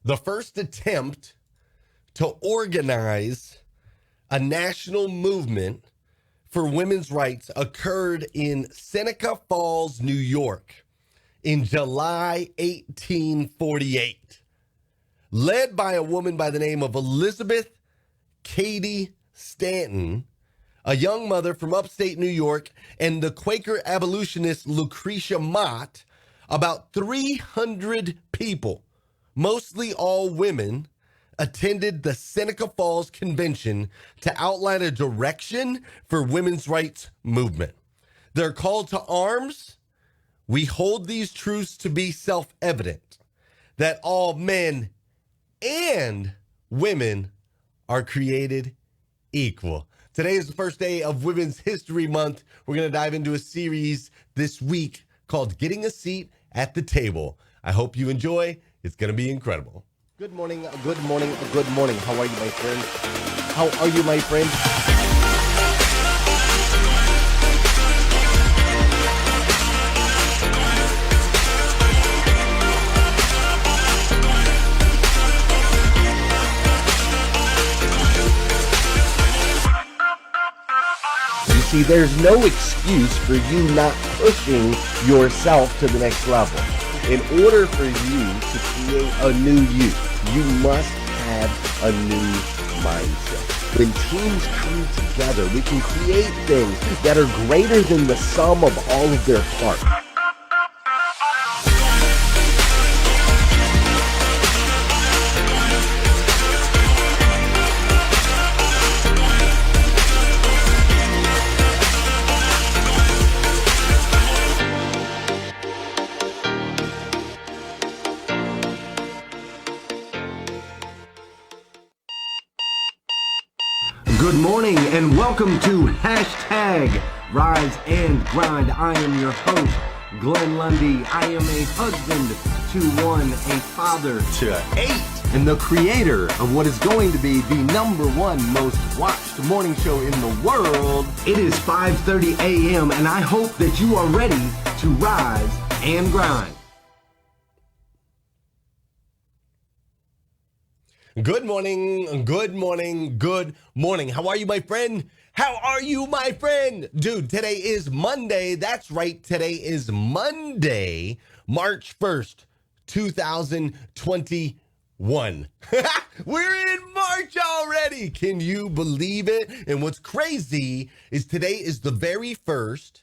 The first attempt to organize a national movement for women's rights occurred in Seneca Falls, New York in July 1848, led by a woman by the name of Elizabeth Cady Stanton, a young mother from upstate New York, and the Quaker abolitionist Lucretia Mott. About 300 people, mostly all women, attended the Seneca Falls Convention to outline a direction for women's rights movement. Their call to arms: we hold these truths to be self-evident, that all men and women are created equal. Today is the first day of Women's History Month. We're going to dive into a series this week called Getting a Seat at the Table. I hope you enjoy. It's going to be incredible. Good morning, good morning, good morning. How are you, my friend? How are you, my friend? See, there's no excuse for you not pushing yourself to the next level. In order for you to create a new you must have a new mindset. When teams come together, we can create things that are greater than the sum of all of their parts. Good morning and welcome to hashtag Rise and Grind. I am your host, Glenn Lundy. I am a husband to one, a father to 8, and the creator of what is going to be the #1 most watched morning show in the world. It is 5:30 a.m. and I hope that you are ready to rise and grind. Good morning, good morning, good morning. How are you, my friend? How are you, my friend? Dude, today is Monday. That's right. Today is Monday, March 1st, 2021. We're in March already. Can you believe it? And what's crazy is today is the very first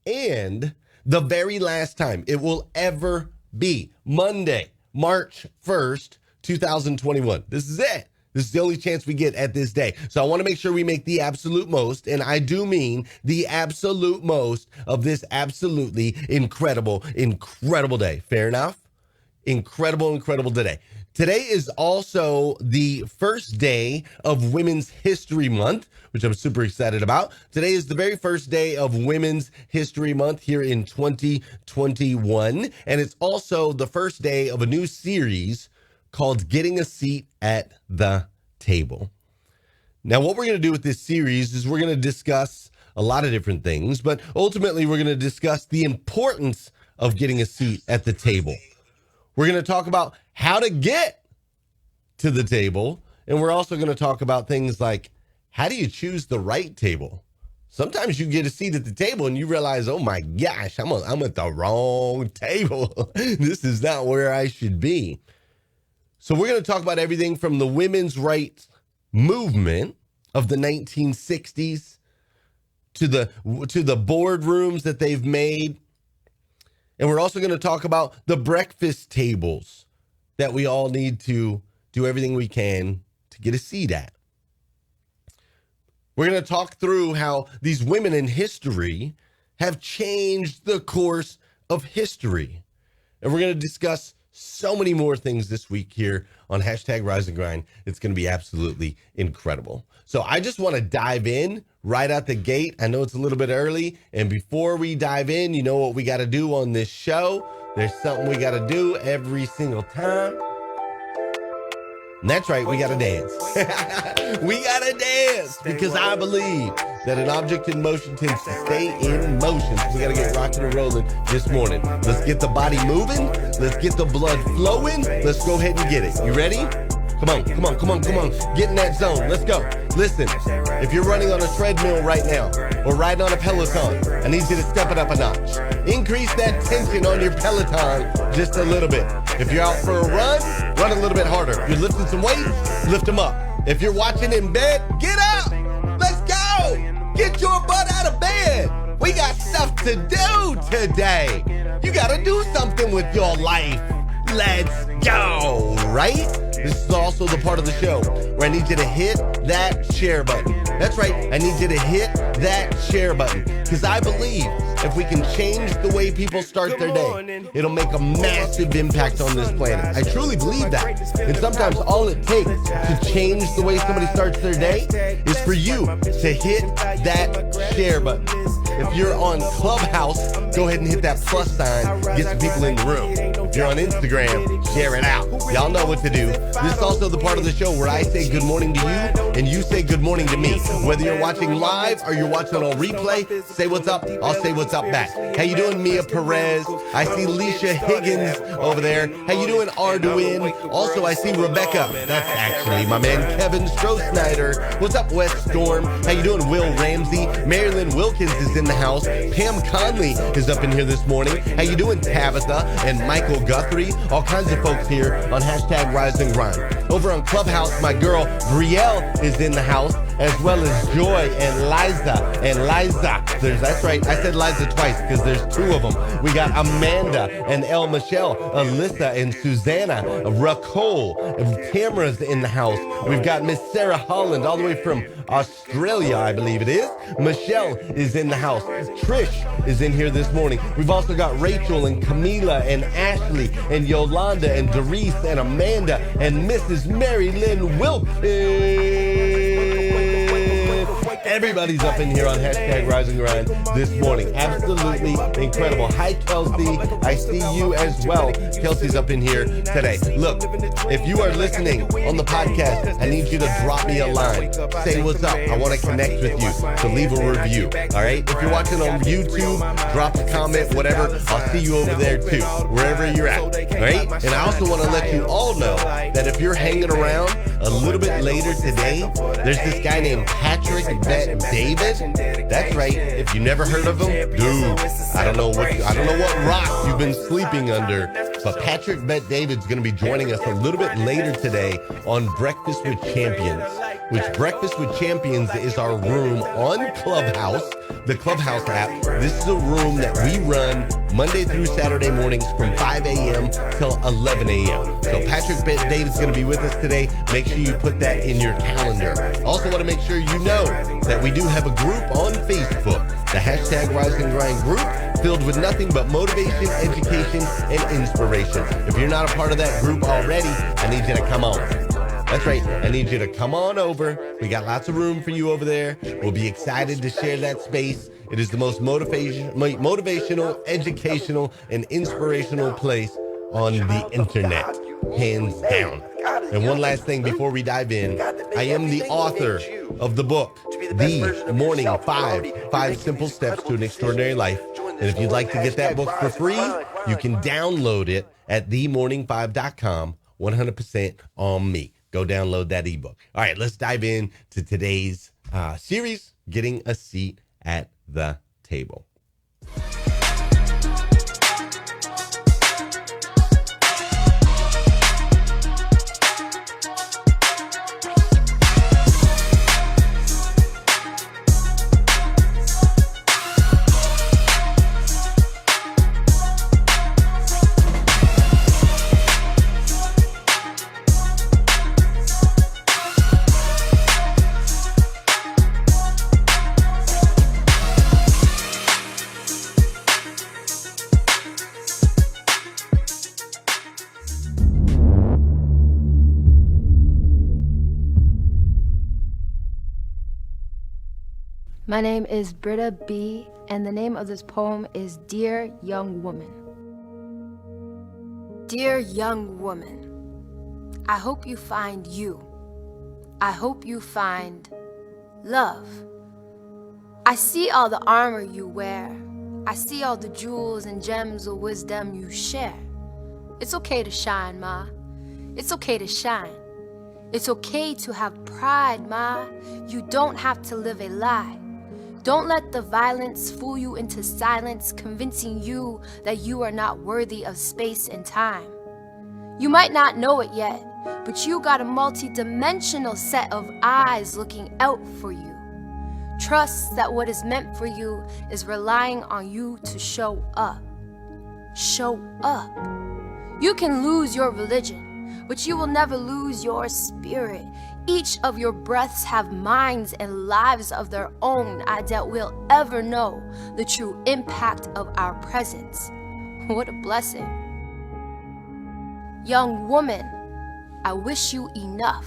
and the very last time it will ever be Monday, March 1st, 2021. This is it. This is the only chance we get at this day. So I want to make sure we make the absolute most, and I do mean the absolute most of this absolutely incredible, incredible day. Fair enough? Incredible, incredible today. Today is also the first day of Women's History Month, which I'm super excited about. Today is the very first day of Women's History Month here in 2021, and it's also the first day of a new series called Getting a Seat at the Table. Now, what we're going to do with this series is we're going to discuss a lot of different things, but ultimately we're going to discuss the importance of getting a seat at the table. We're going to talk about how to get to the table, and we're also going to talk about things like, how do you choose the right table? Sometimes you get a seat at the table and you realize, oh my gosh, I'm at the wrong table. This is not where I should be. So we're going to talk about everything from the women's rights movement of the 1960s to the boardrooms that they've made. And we're also going to talk about the breakfast tables that we all need to do everything we can to get a seat at. We're going to talk through how these women in history have changed the course of history. And we're going to discuss so many more things this week here on hashtag Rise and Grind. It's going to be absolutely incredible. So I just want to dive in right out the gate. I know it's a little bit early. And before we dive in, you know what we got to do on this show. There's something we got to do every single time. And that's right, we gotta dance. We gotta dance because I believe that an object in motion tends to stay in motion. So we gotta get rocking and rolling this morning. Let's get the body moving. Let's get the blood flowing. Let's go ahead and get it. You ready? Come on, come on, come on, come on. Get in that zone. Let's go. Listen, if you're running on a treadmill right now or riding on a Peloton, I need you to step it up a notch. Increase that tension on your Peloton just a little bit. If you're out for a run a little bit harder. If you're lifting some weights, lift them up. If you're watching in bed, get up. Let's go. Get your butt out of bed. We got stuff to do today. You got to do something with your life. Let's go, right? This is also the part of the show where I need you to hit that share button. That's right, I need you to hit that share button because I believe if we can change the way people start their day, it'll make a massive impact on this planet. I truly believe that. And sometimes all it takes to change the way somebody starts their day is for you to hit that share button. If you're on Clubhouse, go ahead and hit that plus sign, get some people in the room. If you're on Instagram, share it out. Y'all know what to do. This is also the part of the show where I say good morning to you and you say good morning to me. Whether you're watching live or you're watching on replay, say what's up, I'll say what's up back. How you doing, Mia Perez? I see Leisha Higgins over there. How you doing, Arduin? Also, I see Rebecca. That's actually my man Kevin Stroh-Snyder. What's up, West Storm? How you doing, Will Ramsey? Marilyn Wilkins is in the house. Pam Conley is up in here this morning. How you doing, Tabitha and Michael Guthrie? All kinds of folks here on hashtag Rise and Grind. Over on Clubhouse, my girl Brielle is in the house, as well as Joy and Liza. That's right, I said Liza twice because there's two of them. We got Amanda and El Michelle, Alyssa and Susanna, Racole, Tamara's in the house. We've got Miss Sarah Holland all the way from Australia, I believe it is. Michelle is in the house. Trish is in here this morning. We've also got Rachel and Camila and Ashley and Yolanda and Doris and Amanda and Mrs. Mary Lynn Wilkins. Everybody's up in here on hashtag Rise and Grind this morning. Absolutely incredible. Hi, Kelsey. I see you as well. Kelsey's up in here today. Look, if you are listening on the podcast, I need you to drop me a line. Say what's up. I want to connect with you. So leave a review. All right? If you're watching on YouTube, drop a comment, whatever. I'll see you over there too, wherever you're at. All right? And I also want to let you all know that if you're hanging around a little bit later today, there's this guy named Patrick David. That's right. If you never heard of him, dude, I don't know what rock you've been sleeping under, but Patrick Bet David's going to be joining us a little bit later today on Breakfast with Champions, which Breakfast with Champions is our room on Clubhouse, the Clubhouse app. This is a room that we run Monday through Saturday mornings from 5 a.m. till 11 a.m. So Patrick Bet David's going to be with us today. Make sure you put that in your calendar. Also want to make sure you know that we do have a group on Facebook, the hashtag Rise and Grind group, filled with nothing but motivation, education, and inspiration. If you're not a part of that group already, I need you to come on. That's right. I need you to come on over. We got lots of room for you over there. We'll be excited to share that space. It is the most motivational, educational, and inspirational place on the internet, hands down. And one last thing before we dive in, I am the author of the book, The Morning 5 Simple Steps to an Extraordinary Life. And if you'd like to get that book for free, you can download it at themorning5.com, 100% on me. Go download that ebook. All right, let's dive in to today's series, Getting a Seat at the Table. My name is Britta B., and the name of this poem is Dear Young Woman. Dear young woman, I hope you find you. I hope you find love. I see all the armor you wear. I see all the jewels and gems of wisdom you share. It's okay to shine, Ma. It's okay to shine. It's okay to have pride, Ma. You don't have to live a lie. Don't let the violence fool you into silence, convincing you that you are not worthy of space and time. You might not know it yet, but you got a multi-dimensional set of eyes looking out for you. Trust that what is meant for you is relying on you to show up. Show up. You can lose your religion, but you will never lose your spirit. Each of your breaths have minds and lives of their own. I doubt we'll ever know the true impact of our presence. What a blessing. Young woman, I wish you enough.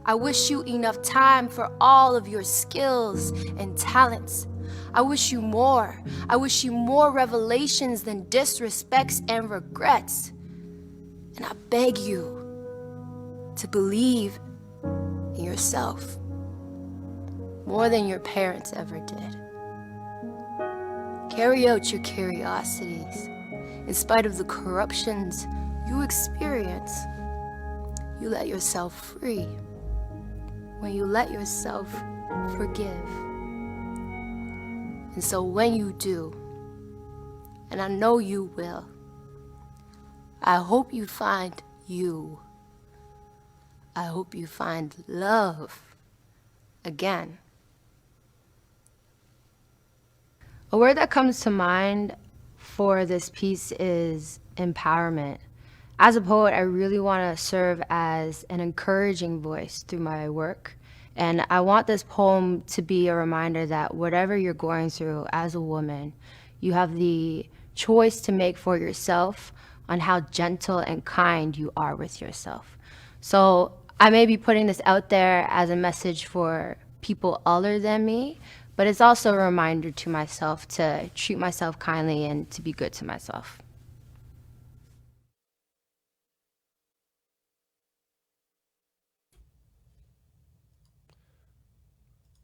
I wish you enough time for all of your skills and talents. I wish you more. I wish you more revelations than disrespects and regrets. And I beg you to believe in yourself more than your parents ever did. Carry out your curiosities. In spite of the corruptions you experience, you let yourself free. When you let yourself forgive. And so when you do, and I know you will, I hope you find you. I hope you find love again. A word that comes to mind for this piece is empowerment. As a poet, I really want to serve as an encouraging voice through my work. And I want this poem to be a reminder that whatever you're going through as a woman, you have the choice to make for yourself on how gentle and kind you are with yourself. So I may be putting this out there as a message for people other than me, but it's also a reminder to myself to treat myself kindly and to be good to myself.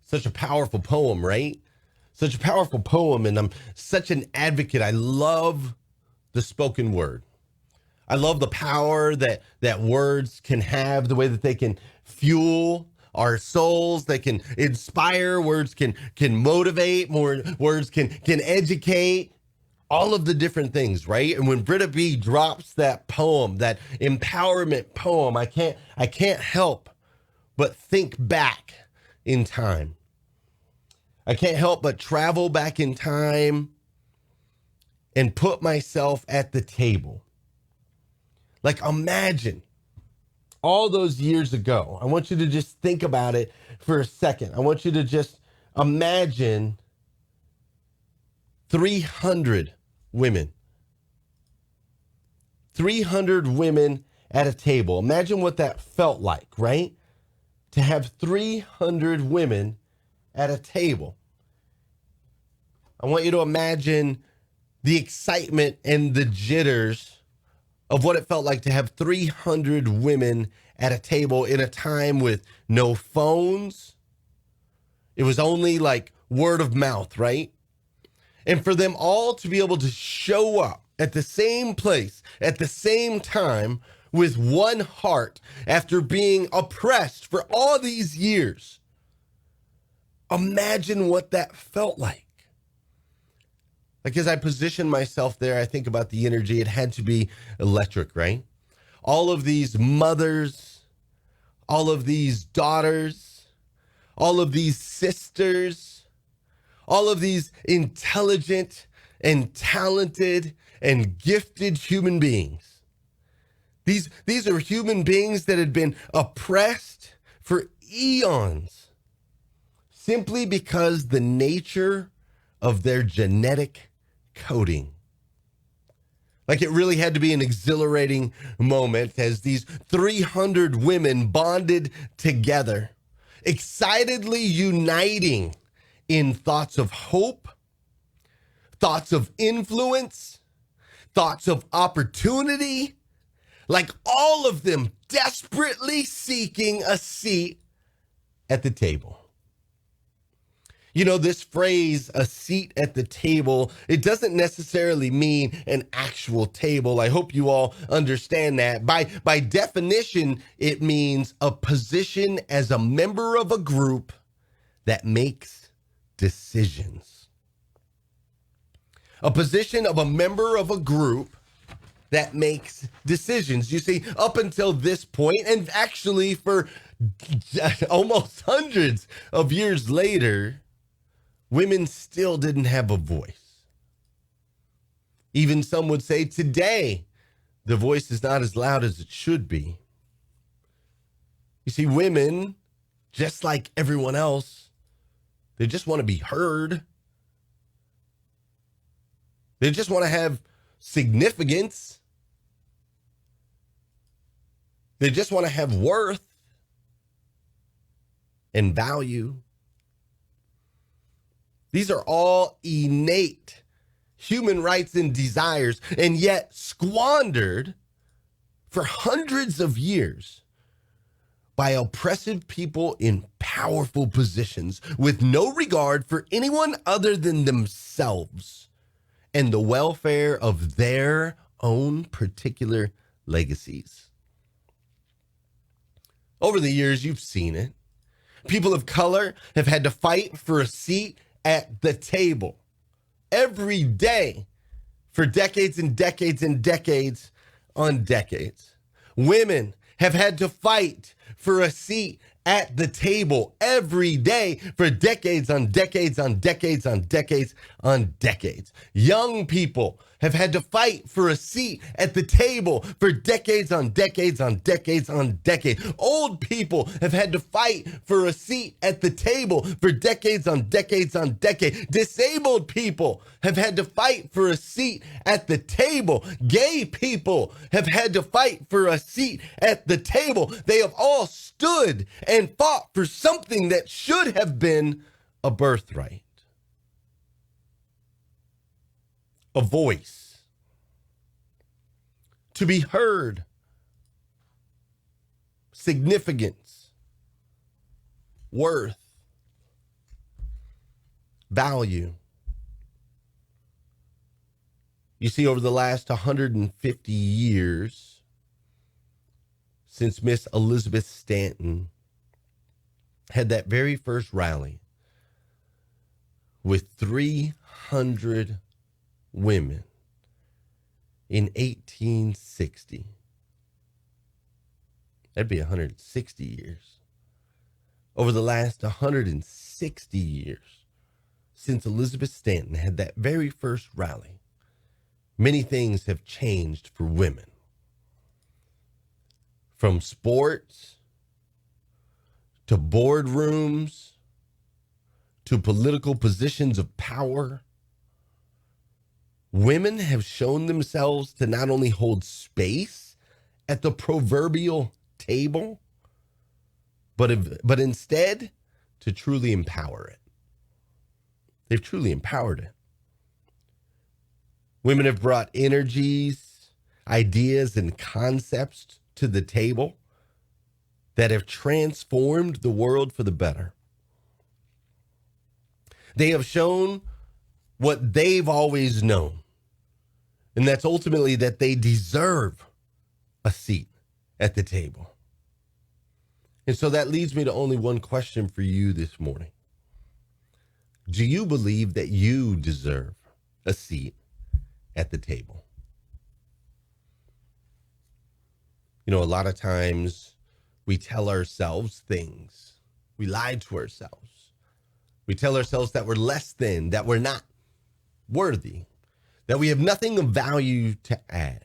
Such a powerful poem, right? Such a powerful poem, and I'm such an advocate. I love the spoken word. I love the power that words can have, the way that they can fuel our souls, they can inspire, words can motivate, more words can educate, all of the different things, right? And when Britta B drops that poem, that empowerment poem, I can't help but think back in time. I can't help but travel back in time and put myself at the table. Like, imagine all those years ago. I want you to just think about it for a second. I want you to just imagine 300 women. 300 women at a table. Imagine what that felt like, right? To have 300 women at a table. I want you to imagine the excitement and the jitters of what it felt like to have 300 women at a table in a time with no phones. It was only like word of mouth, right? And for them all to be able to show up at the same place, at the same time, with one heart after being oppressed for all these years. Imagine what that felt like. Like, as I position myself there, I think about the energy. It had to be electric, right? All of these mothers, all of these daughters, all of these sisters, all of these intelligent and talented and gifted human beings. These are human beings that had been oppressed for eons simply because the nature of their genetic coding. Like, it really had to be an exhilarating moment as these 300 women bonded together, excitedly uniting in thoughts of hope, thoughts of influence, thoughts of opportunity. like all of them desperately seeking a seat at the table. You know, this phrase, a seat at the table, it doesn't necessarily mean an actual table. I hope you all understand that. By definition, it means a position as a member of a group that makes decisions. A position of a member of a group that makes decisions. You see, up until this point, and actually for almost hundreds of years later, women still didn't have a voice. Even some would say today, the voice is not as loud as it should be. You see, women, just like everyone else, they just want to be heard. They just want to have significance. They just want to have worth and value. These are all innate human rights and desires, and yet squandered for hundreds of years by oppressive people in powerful positions with no regard for anyone other than themselves and the welfare of their own particular legacies. Over the years, you've seen it. People of color have had to fight for a seat at the table every day for decades and decades and decades on decades. Women have had to fight for a seat at the table every day for decades on decades on decades on decades on decades. Young people have had to fight for a seat at the table for decades on decades on decades on decades. Old people have had to fight for a seat at the table for decades on decades on decades. Disabled people have had to fight for a seat at the table. Gay people have had to fight for a seat at the table. They have all stood and fought for something that should have been a birthright. A voice, to be heard, significance, worth, value. You see, over the last 150 years, since Miss Elizabeth Stanton had that very first rally with 300 women in 1860. That'd be 160 years. Over the last 160 years, since Elizabeth Stanton had that very first rally, many things have changed for women. From sports to boardrooms to political positions of power, women have shown themselves to not only hold space at the proverbial table, but instead to truly empower it. They've truly empowered it. Women have brought energies, ideas, and concepts to the table that have transformed the world for the better. They have shown what they've always known, and that's ultimately that they deserve a seat at the table. And so that leads me to only one question for you this morning. Do you believe that you deserve a seat at the table? You know, a lot of times we tell ourselves things. We lie to ourselves. We tell ourselves that we're less than, that we're not worthy, that we have nothing of value to add.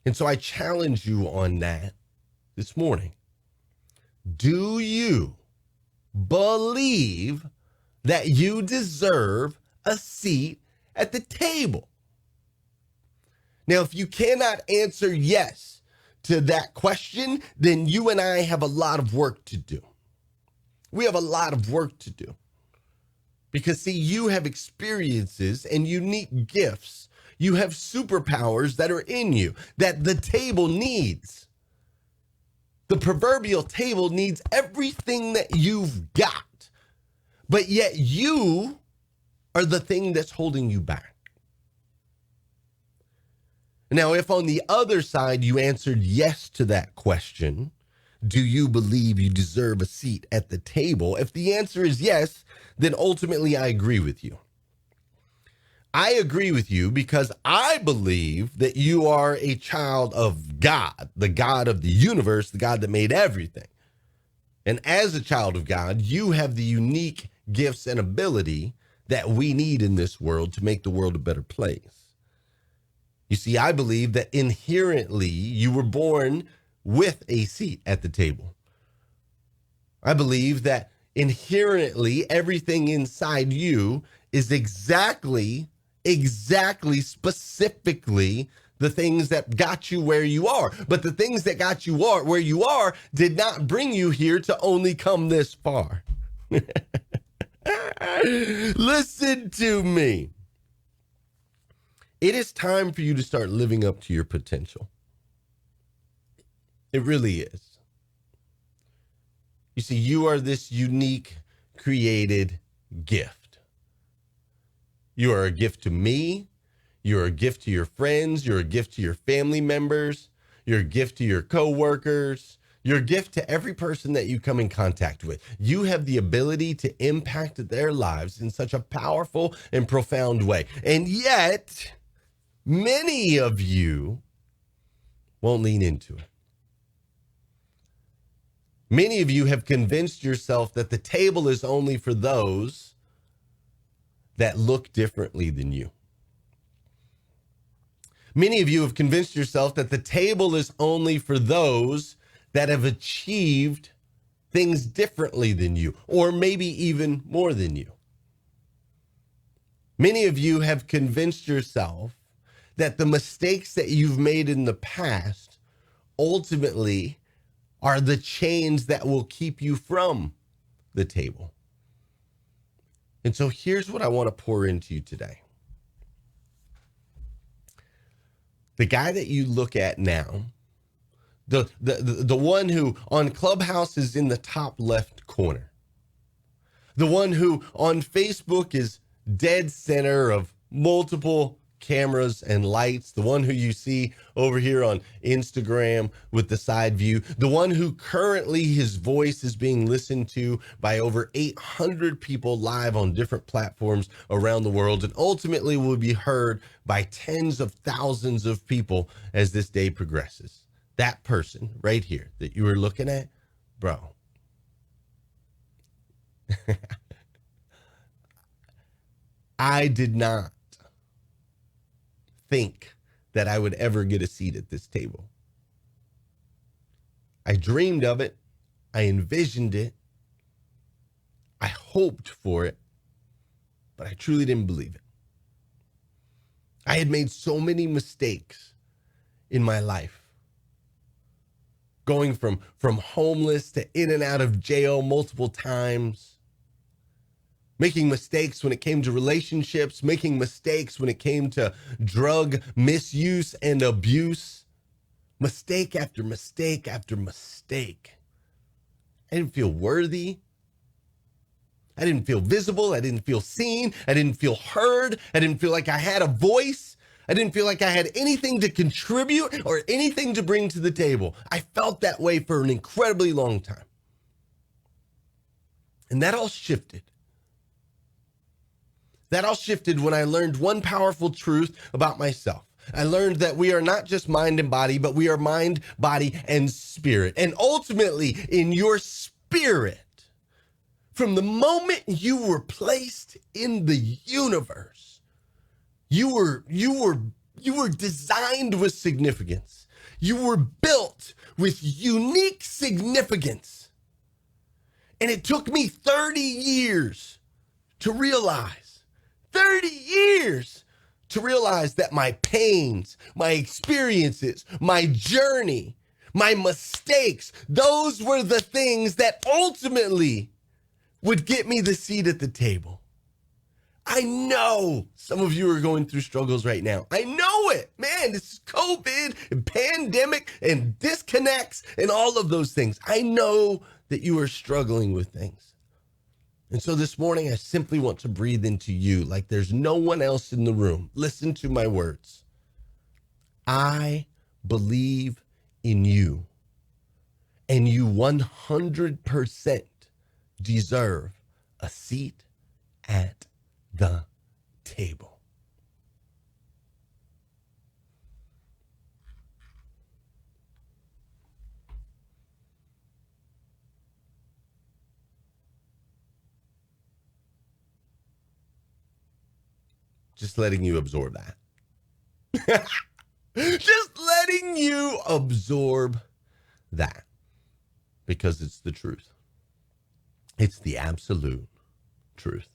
And so I challenge you on that this morning. Do you believe that you deserve a seat at the table? Now, if you cannot answer yes to that question, then you and I have a lot of work to do. We have a lot of work to do. Because, see, you have experiences and unique gifts, You have superpowers that are in you that the table needs. The proverbial table needs everything that you've got, but yet you are the thing that's holding you back. Now, if on the other side you answered yes to that question, do you believe you deserve a seat at the table? If the answer is yes, then ultimately I agree with you. I agree with you because I believe that you are a child of God, the God of the universe, the God that made everything. And as a child of God, you have the unique gifts and ability that we need in this world to make the world a better place. You see, I believe that inherently you were born with a seat at the table. I believe that inherently everything inside you is exactly, specifically the things that got you where you are. But the things that got you where you are did not bring you here to only come this far. Listen to me. It is time for you to start living up to your potential. It really is. You see, you are this unique, created gift. You are a gift to me. You're a gift to your friends. You're a gift to your family members. You're a gift to your coworkers. You're a gift to every person that you come in contact with. You have the ability to impact their lives in such a powerful and profound way. And yet, many of you won't lean into it. Many of you have convinced yourself that the table is only for those that look differently than you. Many of you have convinced yourself that the table is only for those that have achieved things differently than you, or maybe even more than you. Many of you have convinced yourself that the mistakes that you've made in the past ultimately are the chains that will keep you from the table. And so here's what I want to pour into you today. The guy that you look at now, the one who on Clubhouse is in the top left corner, the one who on Facebook is dead center of multiple cameras and lights, the one who you see over here on Instagram with the side view, the one who currently his voice is being listened to by over 800 people live on different platforms around the world, and ultimately will be heard by tens of thousands of people as this day progresses. That person right here that you were looking at, bro. I did not think that I would ever get a seat at this table. I dreamed of it. I envisioned it. I hoped for it, but I truly didn't believe it. I had made so many mistakes in my life, going from homeless to in and out of jail multiple times, making mistakes when it came to relationships, making mistakes when it came to drug misuse and abuse, mistake after mistake after mistake. I didn't feel worthy. I didn't feel visible. I didn't feel seen. I didn't feel heard. I didn't feel like I had a voice. I didn't feel like I had anything to contribute or anything to bring to the table. I felt that way for an incredibly long time. And that all shifted. That all shifted when I learned one powerful truth about myself. I learned that we are not just mind and body, but we are mind, body, and spirit. And ultimately, in your spirit, from the moment you were placed in the universe, you were designed with significance. You were built with unique significance. And it took me 30 years to realize, 30 years to realize that my pains, my experiences, my journey, my mistakes, those were the things that ultimately would get me the seat at the table. I know some of you are going through struggles right now. I know it. Man, this is COVID and pandemic and disconnects and all of those things. I know that you are struggling with things. And so this morning, I simply want to breathe into you like there's no one else in the room. Listen to my words. I believe in you, and you 100% deserve a seat at the table. Just letting you absorb that. Just letting you absorb that, because it's the truth. It's the absolute truth.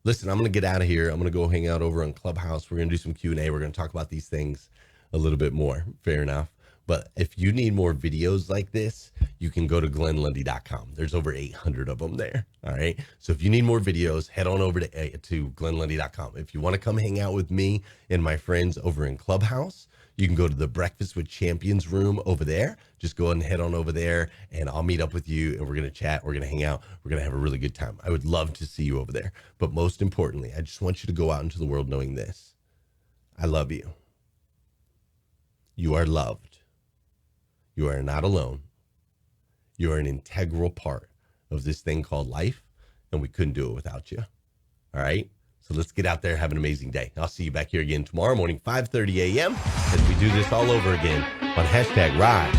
Listen, I'm going to get out of here. I'm going to go hang out over on Clubhouse. We're going to do some Q&A. We're going to talk about these things a little bit more. Fair enough. But if you need more videos like this, you can go to glennlundy.com. There's over 800 of them there. All right. So if you need more videos, head on over to glennlundy.com. If you want to come hang out with me and my friends over in Clubhouse, you can go to the Breakfast with Champions room over there. Just go ahead and head on over there, and I'll meet up with you, and we're going to chat. We're going to hang out. We're going to have a really good time. I would love to see you over there. But most importantly, I just want you to go out into the world knowing this. I love you. You are loved. You are not alone. You are an integral part of this thing called life, and we couldn't do it without you. All right? So let's get out there, have an amazing day. I'll see you back here again tomorrow morning, 5:30 a.m. as we do this all over again on #RiseAndGrind.